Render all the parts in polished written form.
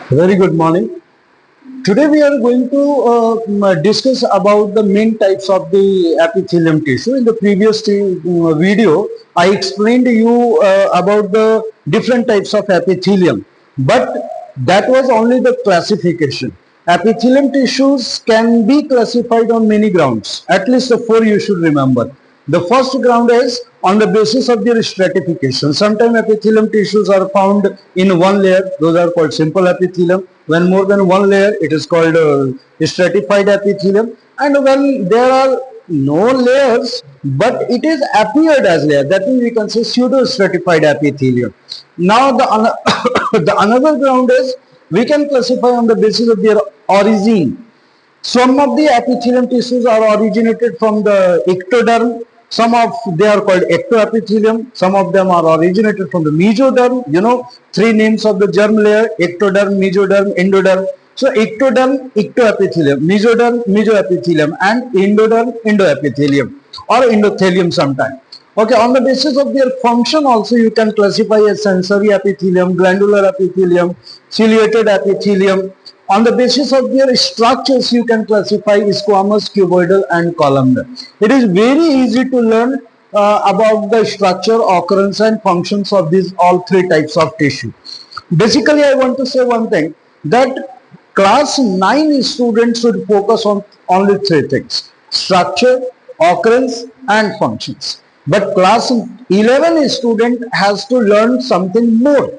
Very good morning. Today we are going to discuss about the main types of the epithelium tissue. In the previous video, I explained to you about the different types of epithelium, but that was only the classification. Epithelium tissues can be classified on many grounds. At least the four you should remember. The first ground is on the basis of their stratification. Sometimes epithelium tissues are found in one layer. Those are called simple epithelium. When more than one layer, it is called stratified epithelium. And when there are no layers, but it is appeared as layer, that means we can say pseudo-stratified epithelium. Now the another ground is we can classify on the basis of their origin. Some of the epithelium tissues are originated from the ectoderm. Some of they are called ectoepithelium. Some of them are originated from the mesoderm. You know, three names of the germ layer: ectoderm, mesoderm, endoderm. So ectoderm, ectoepithelium; mesoderm, mesoepithelium; and endoderm, endoepithelium or endothelium sometimes. Okay, on the basis of their function also you can classify as sensory epithelium, glandular epithelium, ciliated epithelium. On the basis of their structures, you can classify squamous, cuboidal, and columnar. It is very easy to learn about the structure, occurrence, and functions of these all three types of tissue. Basically, I want to say one thing, that class 9 students should focus on only three things: structure, occurrence, and functions. But class 11 student has to learn something more.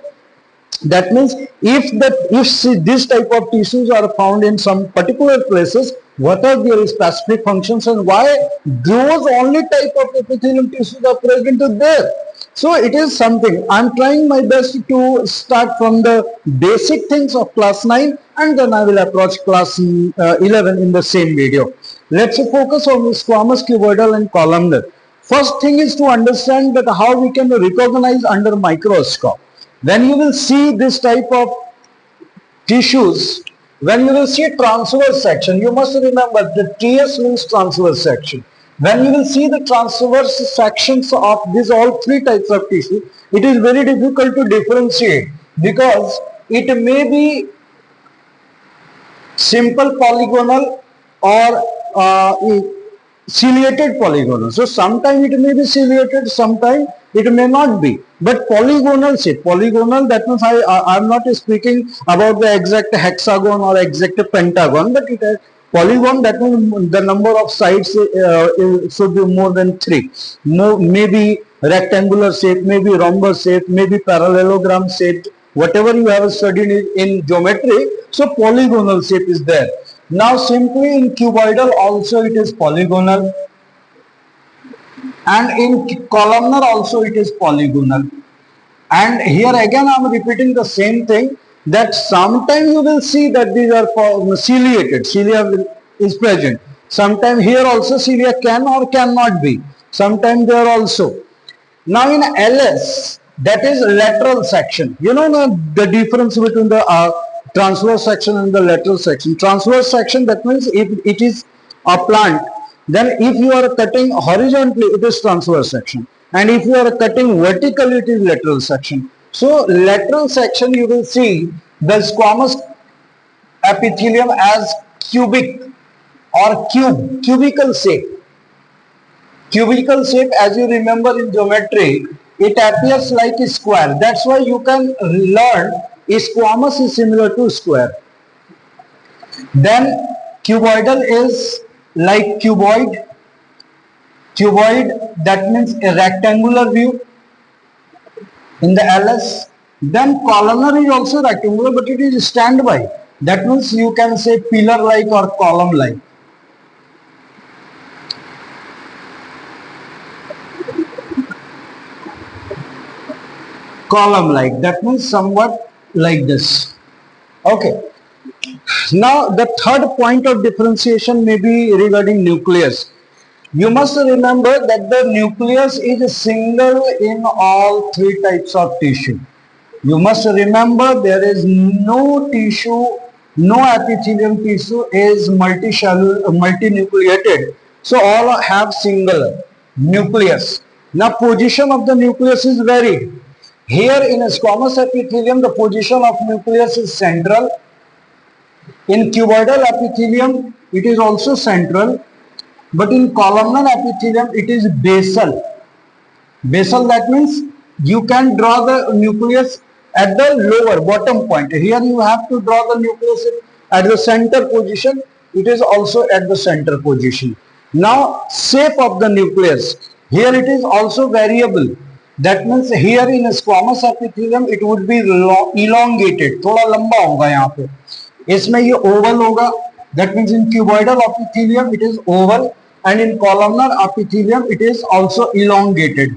That means if this type of tissues are found in some particular places, what are their specific functions and why those only type of epithelium tissues are present there. So it is something I'm trying my best to start from the basic things of class 9, and then I will approach class 11 in the same video. Let's focus on squamous, cuboidal, and columnar. First thing is to understand that how we can recognize under microscope. When you will see this type of tissues, when you will see transverse section, you must remember the TS means transverse section. When you will see the transverse sections of these all three types of tissue, it is very difficult to differentiate because it may be simple polygonal or ciliated polygonal. So sometimes it may be ciliated, sometimes it may not be. But polygonal shape, polygonal, that means I am not speaking about the exact hexagon or exact pentagon, but it has polygon, that means the number of sides should be more than 3. Maybe rectangular shape, maybe rhombus shape, maybe parallelogram shape, whatever you have studied in geometry. So polygonal shape is there. Now simply in cuboidal also it is polygonal, and in columnar also it is polygonal. And here again I am repeating the same thing, that sometimes you will see that these are ciliated, cilia is present. Sometimes here also cilia can or cannot be. Sometimes there also. Now in LS, that is lateral section. You know the difference between the transverse section and the lateral section. Transverse section, that means if it is a plant, then if you are cutting horizontally, it is transverse section. And if you are cutting vertically, it is lateral section. So lateral section, you will see the squamous epithelium as cubic or cubical shape. Cubical shape, as you remember in geometry, it appears like a square. That's why you can learn squamous is similar to square. Then cuboidal is like cuboid. Cuboid, that means a rectangular view in the LS. Then columnar is also rectangular, but it is standby. That means you can say pillar like or column like. Column like, that means somewhat like this. Okay. Now the third point of differentiation may be regarding nucleus. You must remember that the nucleus is single in all three types of tissue. You must remember there is no tissue, no epithelium tissue is multinucleated. So all have single nucleus. Now position of the nucleus is varied. Here in squamous epithelium, the position of nucleus is central. In cuboidal epithelium, it is also central, but in columnar epithelium, it is basal. Basal, that means you can draw the nucleus at the lower bottom point. Here you have to draw the nucleus at the center position. It is also at the center position. Now shape of the nucleus. Here it is also variable. That means here in squamous epithelium it would be elongated. थोड़ा लंबा होगा यहाँ पे. इसमें ये oval होगा. That means in cuboidal epithelium it is oval, and in columnar epithelium it is also elongated.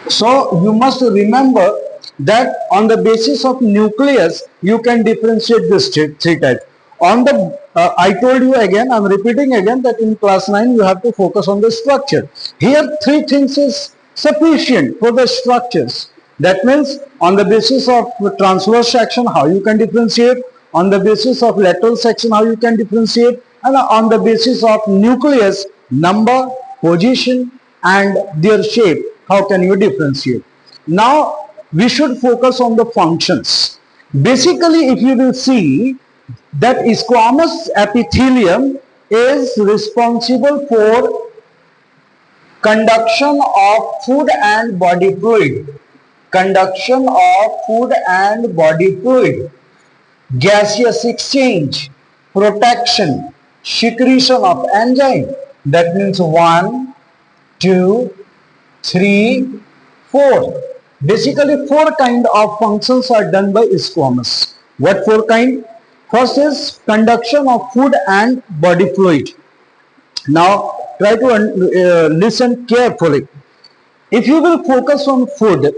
So you must remember that on the basis of nucleus, you can differentiate this three types. On the, I told you again, I'm repeating again that in class 9 you have to focus on the structure. Here three things is sufficient for the structures. That means on the basis of transverse section, how you can differentiate, on the basis of lateral section, how you can differentiate, and on the basis of nucleus, number, position, and their shape, how can you differentiate. Now we should focus on the functions. Basically, if you will see that squamous epithelium is responsible for conduction of food and body fluid, conduction of food and body fluid, gaseous exchange, protection, secretion of enzyme. That means 1, 2, 3, 4. Basically, four kind of functions are done by squamous. What four kind? First is conduction of food and body fluid. Now, try to listen carefully. If you will focus on food,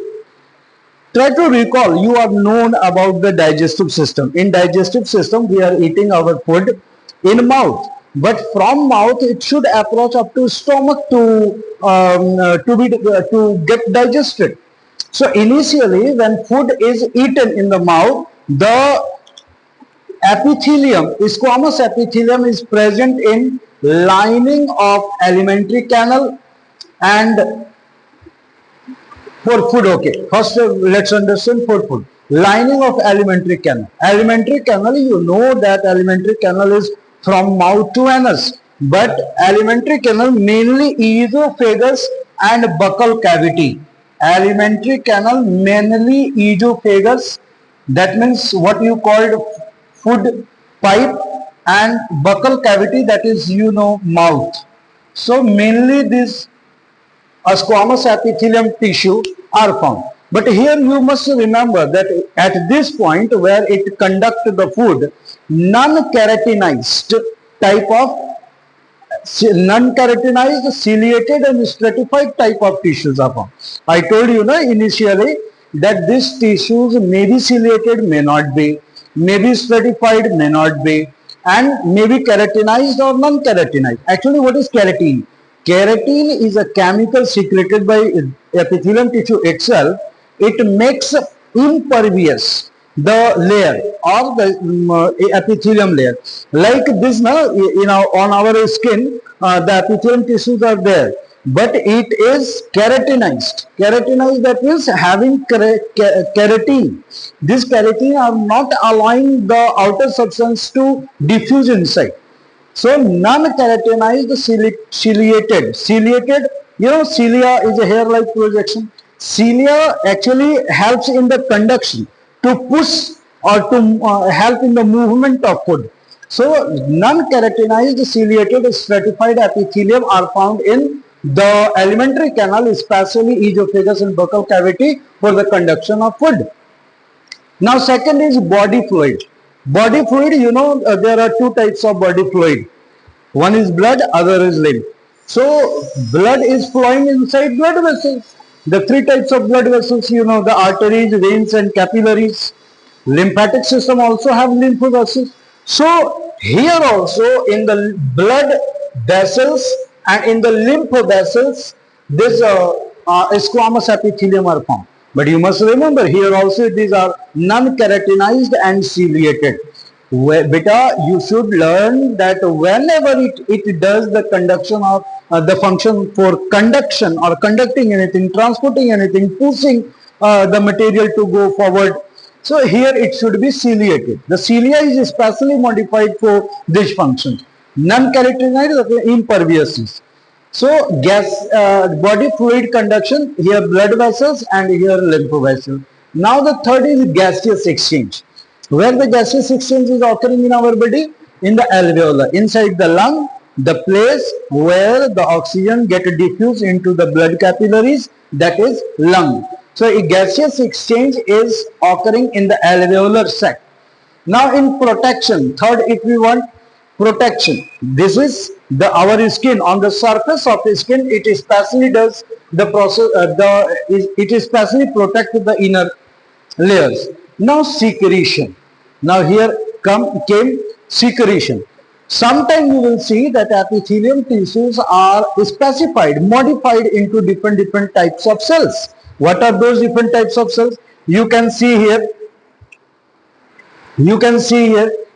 try to recall, you are known about the digestive system. In digestive system, we are eating our food in mouth. But from mouth, it should approach up to stomach to get digested. So initially, when food is eaten in the mouth, the epithelium, squamous epithelium, is present in lining of alimentary canal and for food. Okay, first let's understand for food. Lining of alimentary canal. Alimentary canal, you know that alimentary canal is from mouth to anus, but alimentary canal mainly esophagus and buccal cavity. Alimentary canal mainly esophagus, that means what you called food pipe, and buccal cavity, that is mouth. So mainly this squamous epithelium tissue are found. But here you must remember that at this point where it conducts the food, non-keratinized type of non-keratinized, ciliated and stratified type of tissues are found. I told you initially that these tissues may be ciliated, may not be, may be stratified, may not be, and may be keratinized or non-keratinized. Actually, what is keratin? Keratin is a chemical secreted by epithelium tissue itself. It makes impervious the layer or the epithelium layer. Like this now, on our skin, the epithelium tissues are there, but it is keratinized. Keratinized, that means having keratin. This keratin are not allowing the outer substance to diffuse inside. So non-keratinized ciliated. Ciliated, cilia is a hair-like projection. Cilia actually helps in the conduction, to push or to help in the movement of food. So non-keratinized ciliated stratified epithelium are found in the alimentary canal, especially esophagus and buccal cavity, for the conduction of food. Now second is body fluid. Body fluid, there are two types of body fluid. One is blood, other is lymph. So blood is flowing inside blood vessels. The three types of blood vessels, the arteries, veins and capillaries. Lymphatic system also have lymph vessels. So here also in the blood vessels and in the lymph vessels, this squamous epithelium are found. But you must remember, here also these are non-keratinized and ciliated. Beta, you should learn that whenever it does the conduction or the function for conduction or conducting anything, transporting anything, pushing the material to go forward. So here it should be ciliated. The cilia is specially modified for this function. Non-characterized imperviousness. So gas, body fluid conduction, here blood vessels and here lymph vessels. Now the third is gaseous exchange. Where the gaseous exchange is occurring in our body? In the alveolar, inside the lung, the place where the oxygen get diffused into the blood capillaries, that is lung. So a gaseous exchange is occurring in the alveolar sac. Now in protection, third if we want protection, this is the our skin on the surface of the skin. It especially does the process. It especially protect the inner layers. Now secretion. Now here came secretion. Sometimes you will see that epithelium tissues are specified, modified into different types of cells. What are those different types of cells? You can see here,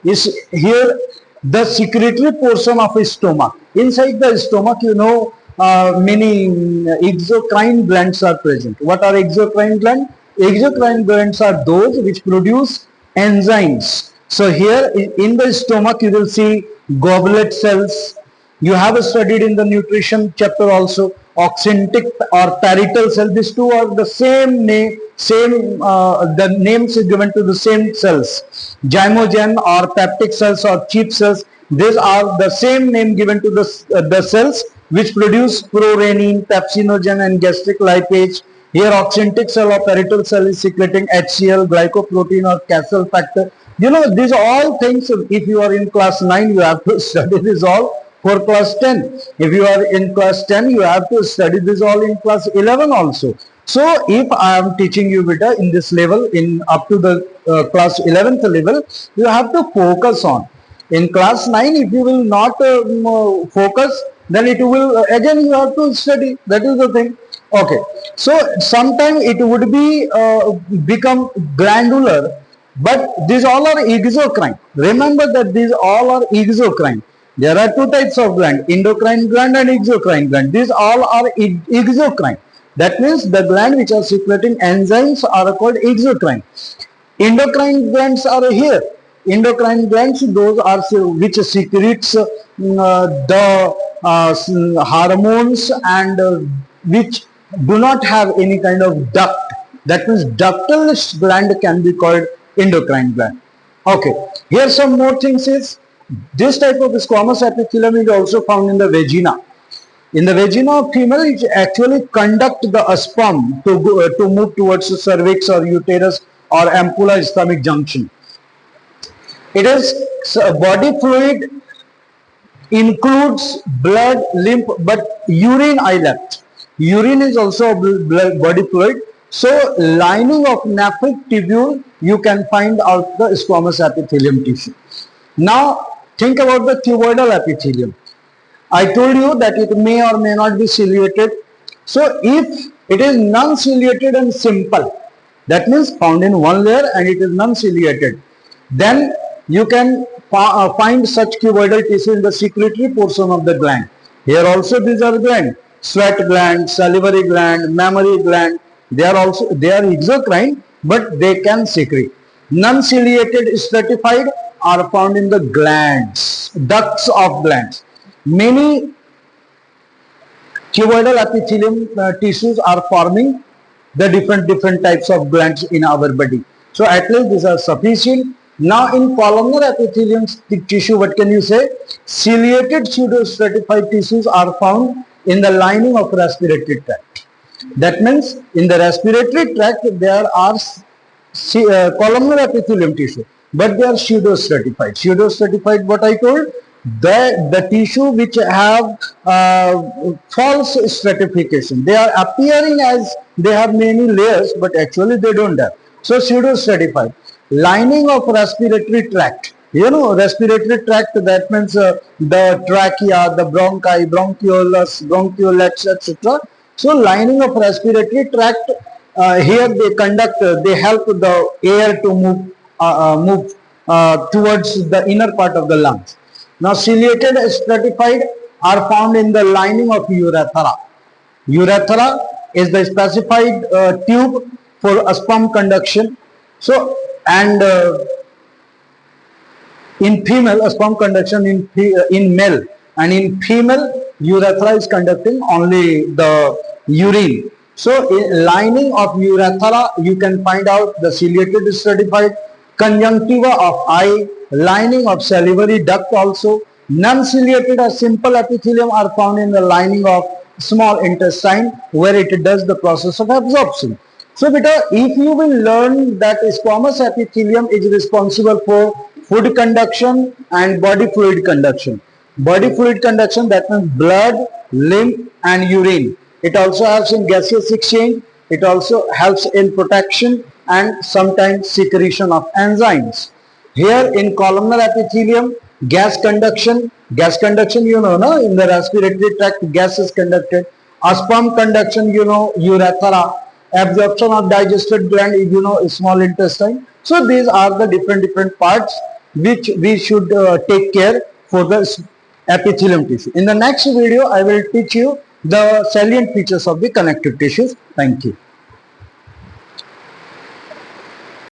is here the secretory portion of a stomach. Inside the stomach, many exocrine glands are present. What are exocrine glands? Exocrine glands are those which produce enzymes. So here in the stomach you will see goblet cells. You have studied in the nutrition chapter also oxyntic or parietal cell. These two are the same name, the names is given to the same cells. Zymogen or peptic cells or chief cells. These are the same name given to the cells which produce prorenin, pepsinogen and gastric lipase. Here oxyntic cell or parietal cell is secreting HCl, glycoprotein or Cassel factor. These all things, if you are in class 9, you have to study this all for class 10. If you are in class 10, you have to study this all in class 11 also. So if I am teaching you beta in this level, in up to the class 11th level, you have to focus on. In class 9, if you will not focus, then it will, again you have to study. That is the thing. Okay. So sometimes it would be become glandular, but these all are exocrine. Remember that these all are exocrine. There are two types of gland, endocrine gland and exocrine gland. These all are exocrine. That means the gland which are secreting enzymes are called exocrine. Endocrine glands are here. Endocrine glands, those are which secretes the hormones and which do not have any kind of duct. That means ductless gland can be called endocrine gland. Okay, here some more things is, this type of squamous epithelium is also found in the vagina. In the vagina of female, it actually conduct the sperm to move towards the cervix or uterus or ampulla stomach junction. It is body fluid includes blood, lymph, but urine I left. Urine is also blood, body fluid. So lining of nephric tubule, you can find out the squamous epithelium tissue. Now think about the cuboidal epithelium. I told you that it may or may not be ciliated. So if it is non-ciliated and simple, that means found in one layer and it is non-ciliated, then you can find such cuboidal tissue in the secretory portion of the gland. Here also these are gland, sweat gland, salivary gland, mammary gland. They are exocrine, but they can secrete. Non-ciliated stratified are found in the glands, ducts of glands. Many cuboidal epithelium tissues are forming the different types of glands in our body. So at least these are sufficient. Now in columnar epithelium tissue, what can you say? Ciliated pseudostratified tissues are found in the lining of respiratory tract. That means in the respiratory tract there are columnar epithelium tissue, but they are pseudostratified. Pseudostratified, what I told, the tissue which have false stratification. They are appearing as they have many layers, but actually they don't have. So pseudostratified. Lining of respiratory tract. Respiratory tract, that means the trachea, the bronchi, bronchioles, bronchiolets, etc. So lining of respiratory tract, here they conduct, they help the air to move towards the inner part of the lungs. Now ciliated stratified are found in the lining of urethra. Urethra is the specified tube for sperm conduction. So, and in female, sperm conduction in male, and in female, urethra is conducting only the urine. So, in lining of urethra, you can find out the ciliated stratified, conjunctiva of eye, lining of salivary duct also. Non-ciliated or simple epithelium are found in the lining of small intestine, where it does the process of absorption. So beta, if you will learn that squamous epithelium is responsible for food conduction and body fluid conduction. Body fluid conduction, that means blood, lymph and urine. It also helps in gaseous exchange. It also helps in protection and sometimes secretion of enzymes. Here in columnar epithelium, gas conduction, you know, no? In the respiratory tract, gas is conducted. Sperm conduction, you know, urethra. Absorption of digested gland, you know, small intestine. So these are the different parts which we should take care for the epithelium tissue. In the next video, I will teach you the salient features of the connective tissues. Thank you.